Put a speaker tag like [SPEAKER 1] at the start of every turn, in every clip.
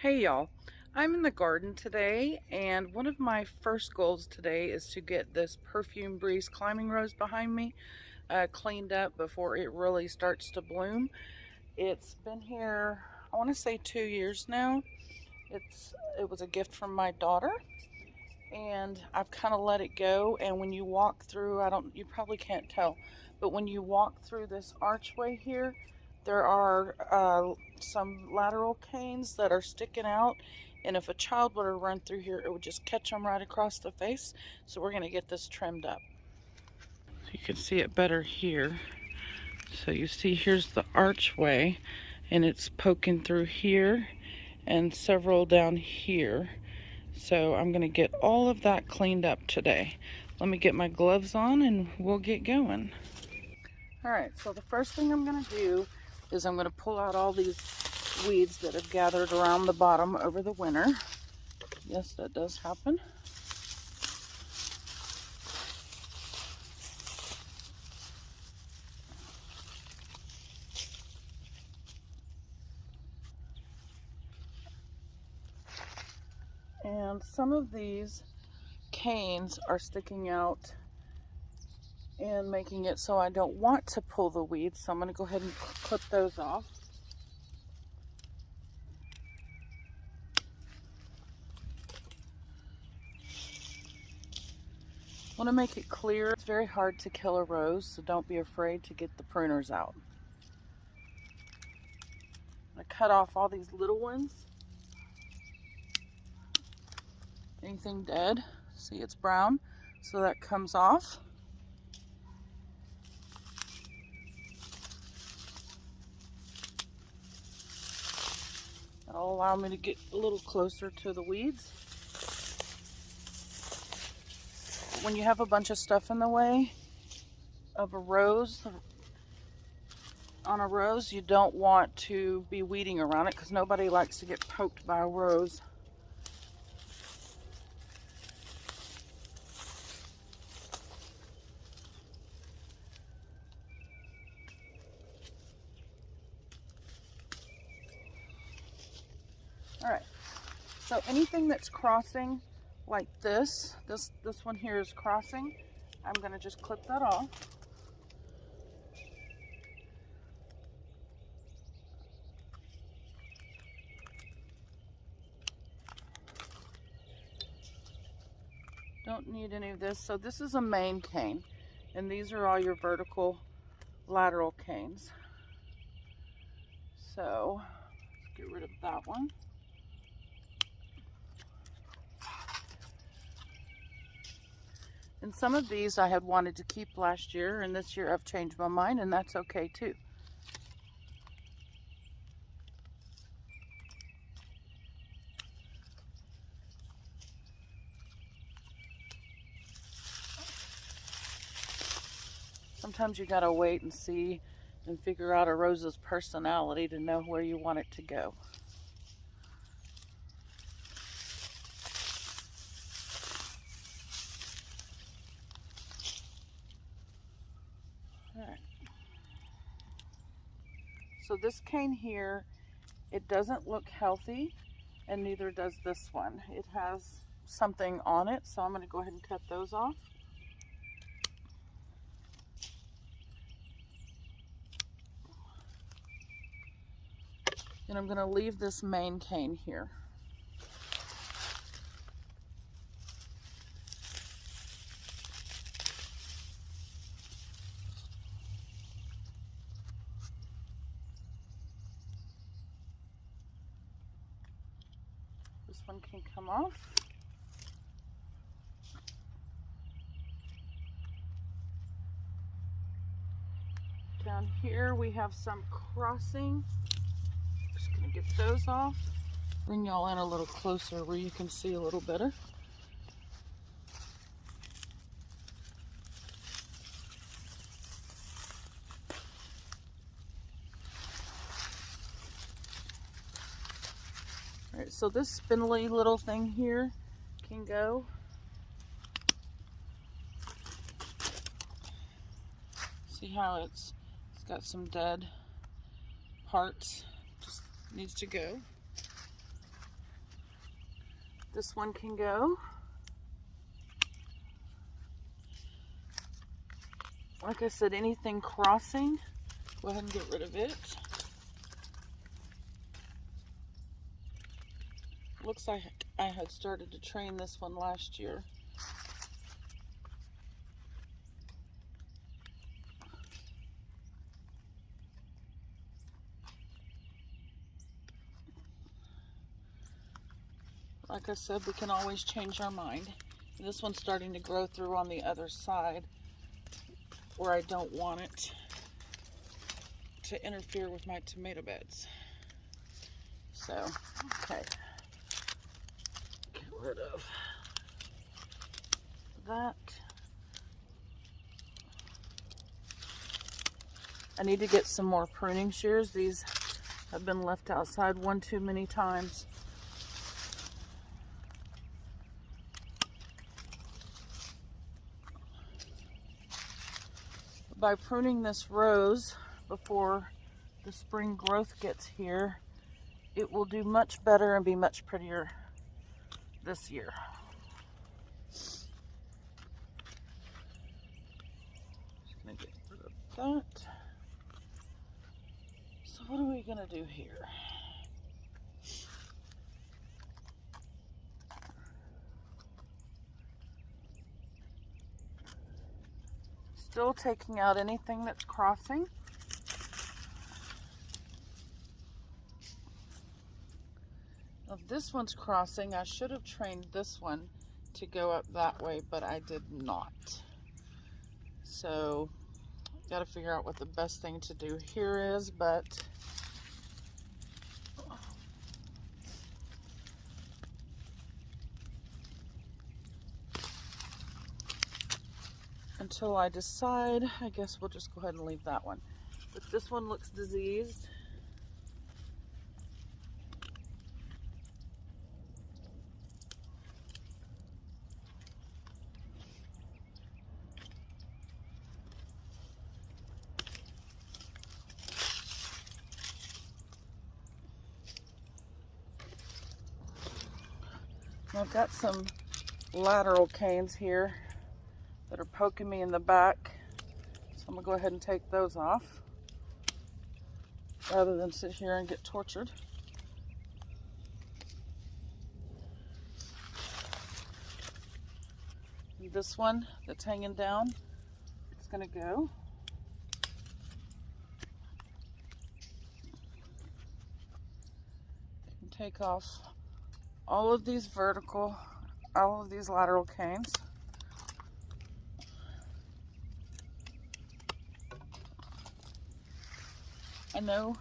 [SPEAKER 1] Hey y'all, I'm in the garden today, and one of my first goals today is to get this Perfume Breeze climbing rose behind me cleaned up before it really starts to bloom. It's been here, I want to say 2 years now. It was a gift from my daughter, and I've kind of let it go. And when you walk through, you probably can't tell, but when you walk through this archway here, there are some lateral canes that are sticking out, and if a child were to run through here, it would just catch them right across the face. So we're going to get this trimmed up. You can see it better here. So you see here's the archway, and it's poking through here and several down here. So I'm going to get all of that cleaned up today. Let me get my gloves on and we'll get going. Alright, so the first thing I'm going to do is I'm going to pull out all these weeds that have gathered around the bottom over the winter. Yes, that does happen. And some of these canes are sticking out and making it so I don't want to pull the weeds, so I'm going to go ahead and clip those off. I want to make it clear, it's very hard to kill a rose, so don't be afraid to get the pruners out. I'm going to cut off all these little ones. Anything dead, see it's brown, so that comes off. That'll allow me to get a little closer to the weeds. When you have a bunch of stuff in the way of a rose, on a rose, you don't want to be weeding around it because nobody likes to get poked by a rose. Alright, so anything that's crossing like this one here is crossing, I'm going to just clip that off. Don't need any of this. So this is a main cane, and these are all your vertical lateral canes. So let's get rid of that one. And some of these I had wanted to keep last year, and this year I've changed my mind, and that's okay too. Sometimes you gotta wait and see and figure out a rose's personality to know where you want it to go. All right. So this cane here, it doesn't look healthy, and neither does this one. It has something on it, so I'm going to go ahead and cut those off. And I'm going to leave this main cane here. This one can come off. Down here we have some crossing. Just going to get those off. Bring y'all in a little closer where you can see a little better. Alright, so this spindly little thing here can go. See how it's got some dead parts, just needs to go. This one can go. Like I said, anything crossing, go ahead and get rid of it. Looks like I had started to train this one last year. Like I said, we can always change our mind. This one's starting to grow through on the other side where I don't want it to interfere with my tomato beds. So, okay. Get rid of that. I need to get some more pruning shears. These have been left outside one too many times. By pruning this rose before the spring growth gets here, it will do much better and be much prettier this year. Just gonna get rid of that. So what are we gonna do here? Still taking out anything that's crossing. Now this one's crossing. I should have trained this one to go up that way, but I did not. So, got to figure out what the best thing to do here is, but until I decide, I guess we'll just go ahead and leave that one. But this one looks diseased. I've got some lateral canes here that are poking me in the back, so I'm gonna go ahead and take those off rather than sit here and get tortured. And this one that's hanging down, it's gonna go. You can take off all of these vertical, all of these lateral canes. I know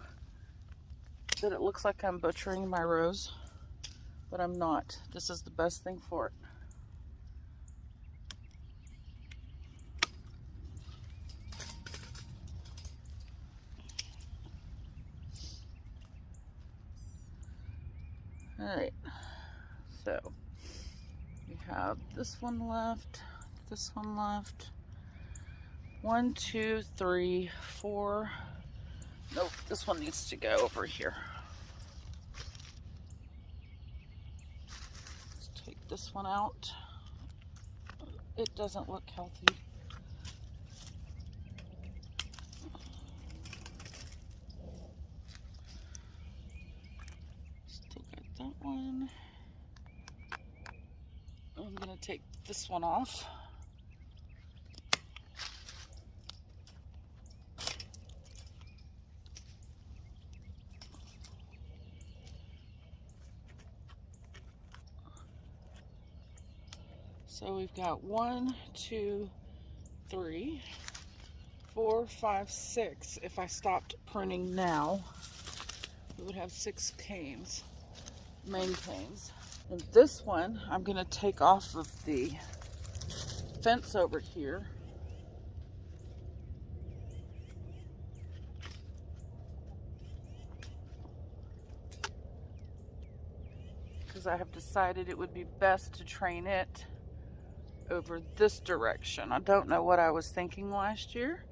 [SPEAKER 1] that it looks like I'm butchering my rose, but I'm not. This is the best thing for it. Alright, so we have this one left, this one left. 1, 2, 3, 4. Nope, this one needs to go over here. Let's take this one out. It doesn't look healthy. Still got that one. I'm gonna take this one off. So we've got 1, 2, 3, 4, 5, 6. If I stopped pruning now, we would have 6 canes, main canes. And this one, I'm going to take off of the fence over here. Because I have decided it would be best to train it over this direction. I don't know what I was thinking last year.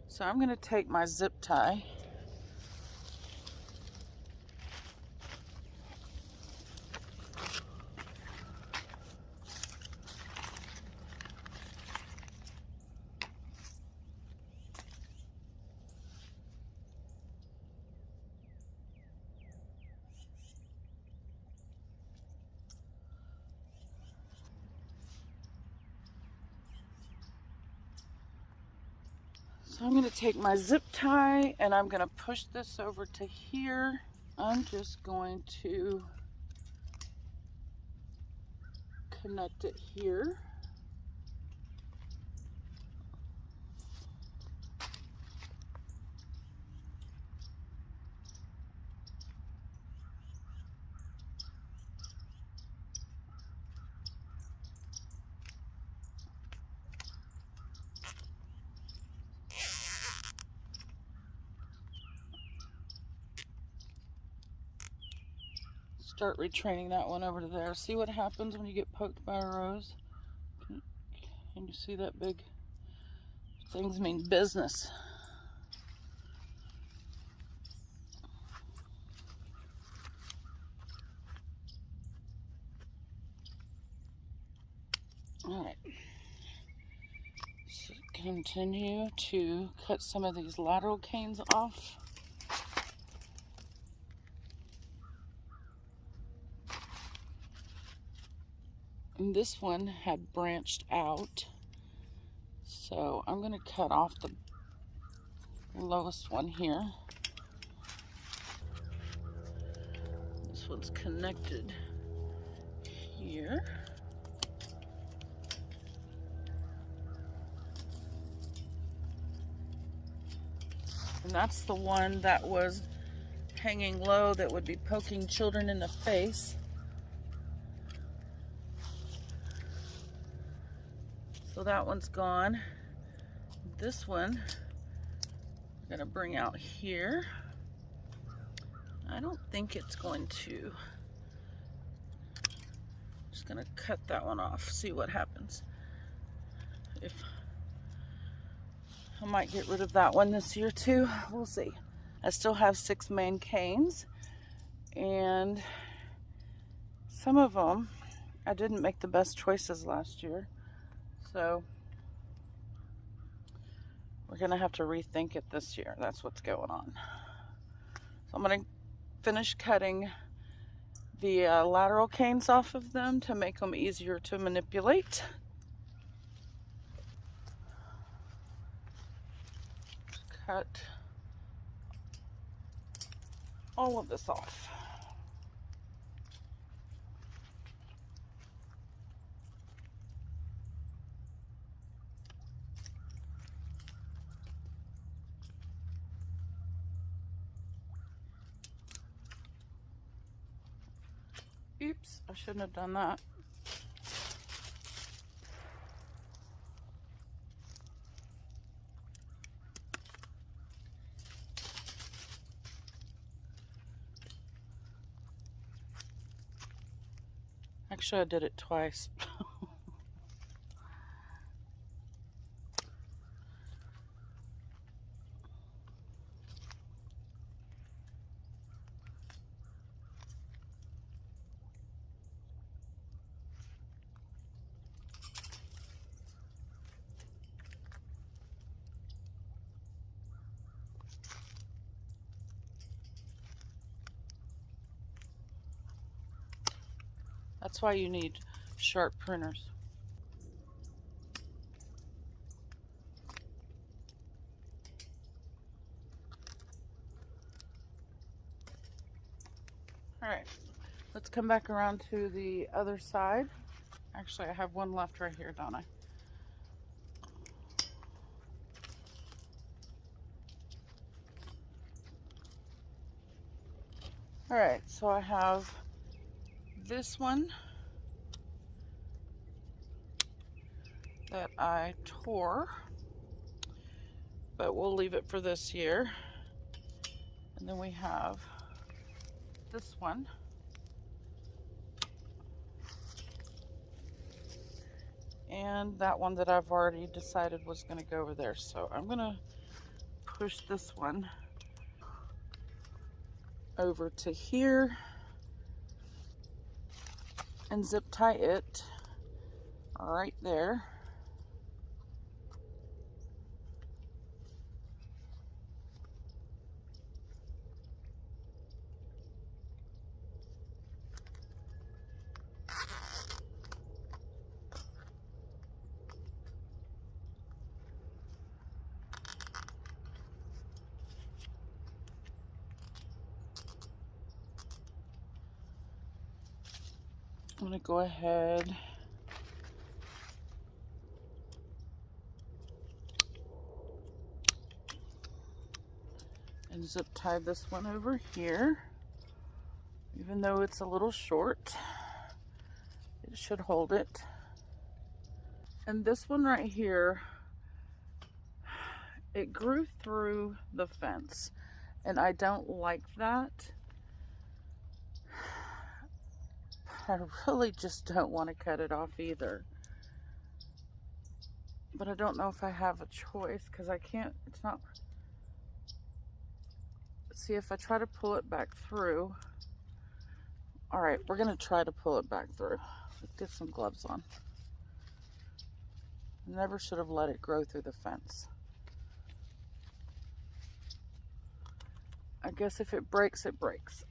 [SPEAKER 1] So I'm going to take my zip tie So I'm going to take my zip tie and I'm going to push this over to here. I'm just going to connect it here. Start retraining that one over to there. See what happens when you get poked by a rose? Can you see that big? Things mean business. All right. So continue to cut some of these lateral canes off. And this one had branched out, so I'm going to cut off the lowest one here. This one's connected here. And that's the one that was hanging low that would be poking children in the face. So that one's gone. This one I'm going to bring out here. I don't think it's going to. Just going to cut that one off, see what happens. If I might get rid of that one this year too, we'll see. I still have 6 main canes, and some of them I didn't make the best choices last year, so we're gonna have to rethink it this year. That's what's going on. So I'm gonna finish cutting the lateral canes off of them to make them easier to manipulate. Cut all of this off. Oops, I shouldn't have done that. Actually, I did it twice. That's why you need sharp pruners. All right, let's come back around to the other side. Actually, I have one left right here, don't I? All right, so I have this one that I tore, but we'll leave it for this year. And then we have this one. And that one that I've already decided was going to go over there. So I'm going to push this one over to here and zip tie it right there. I'm going to go ahead and zip tie this one over here. Even though it's a little short, it should hold it. And this one right here, it grew through the fence, and I don't like that. I really just don't want to cut it off either. But I don't know if I have a choice, because I can't, it's not, see, if I try to pull it back through. All right, we're gonna try to pull it back through. Let's get some gloves on. Never should have let it grow through the fence. I guess if it breaks, it breaks.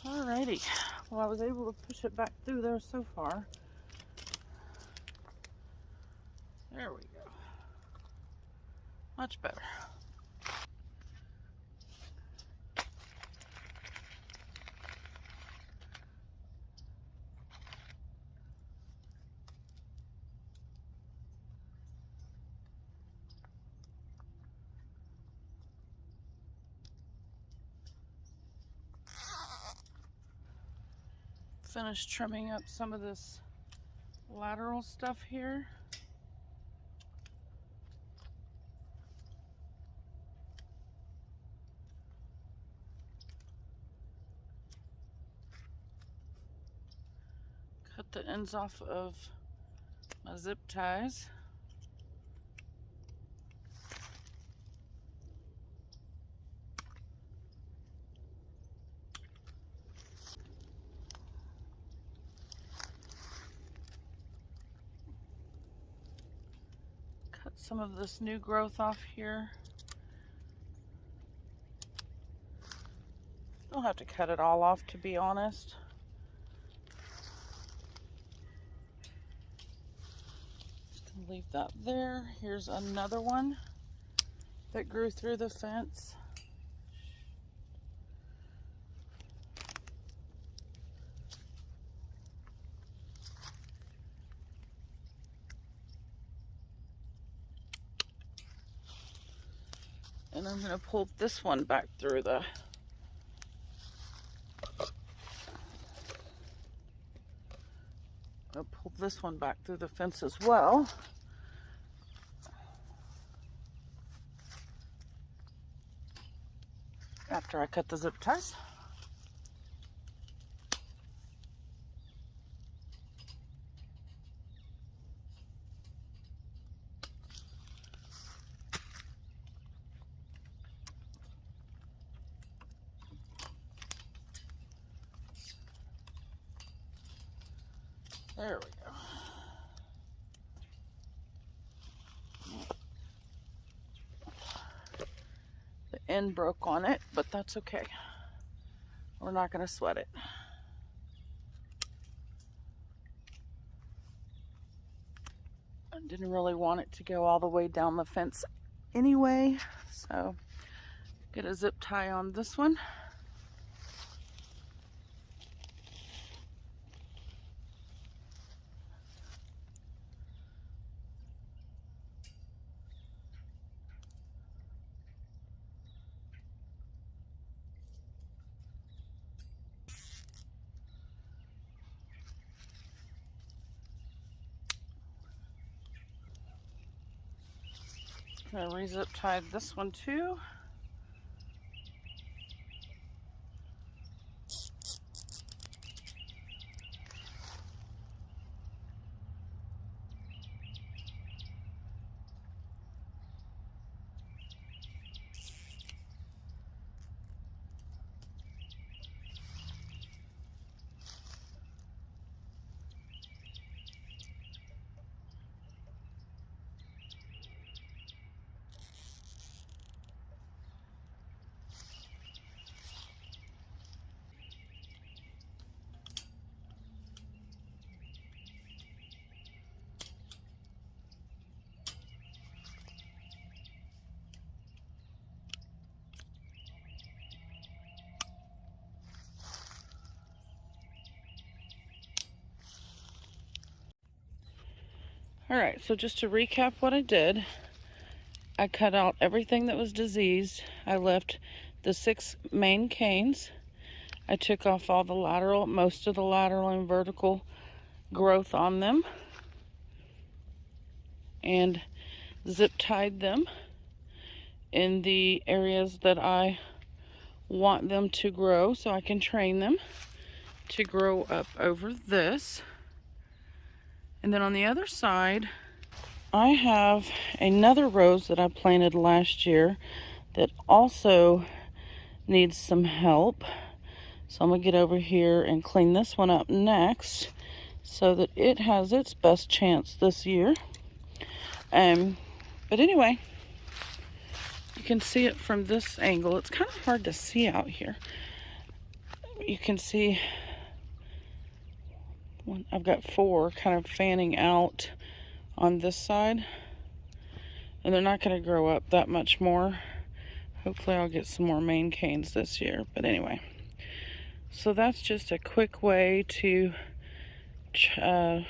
[SPEAKER 1] Alrighty, well, I was able to push it back through there so far. There we go. Much better. Finished trimming up some of this lateral stuff here. Cut the ends off of my zip ties. Cut some of this new growth off here. Don't have to cut it all off, to be honest. Just gonna leave that there. Here's another one that grew through the fence. And I'm gonna pull this one back through the fence as well. After I cut the zip ties. There we go. The end broke on it, but that's okay. We're not going to sweat it. I didn't really want it to go all the way down the fence anyway, so get a zip tie on this one. I re-zip tied this one too. Alright, so just to recap what I did, I cut out everything that was diseased. I left the 6 main canes. I took off all the lateral, most of the lateral and vertical growth on them, and zip tied them in the areas that I want them to grow so I can train them to grow up over this. And then on the other side, I have another rose that I planted last year that also needs some help. So I'm gonna get over here and clean this one up next so that it has its best chance this year. But anyway, you can see it from this angle. It's kind of hard to see out here. You can see I've got 4 kind of fanning out on this side, and they're not going to grow up that much more. Hopefully I'll get some more main canes this year, but anyway. So that's just a quick way to prune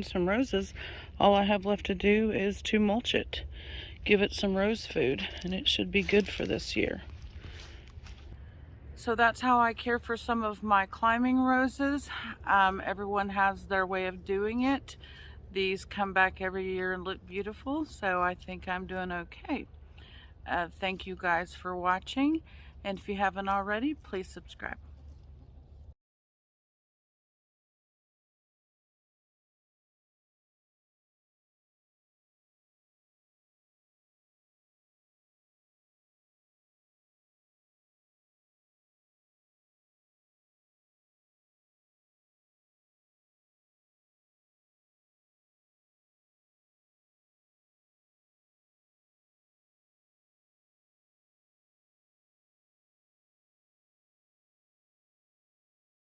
[SPEAKER 1] some roses. All I have left to do is to mulch it, give it some rose food, and it should be good for this year. So that's how I care for some of my climbing roses. Everyone has their way of doing it. These come back every year and look beautiful, so I think I'm doing okay. Thank you guys for watching, and if you haven't already, please subscribe.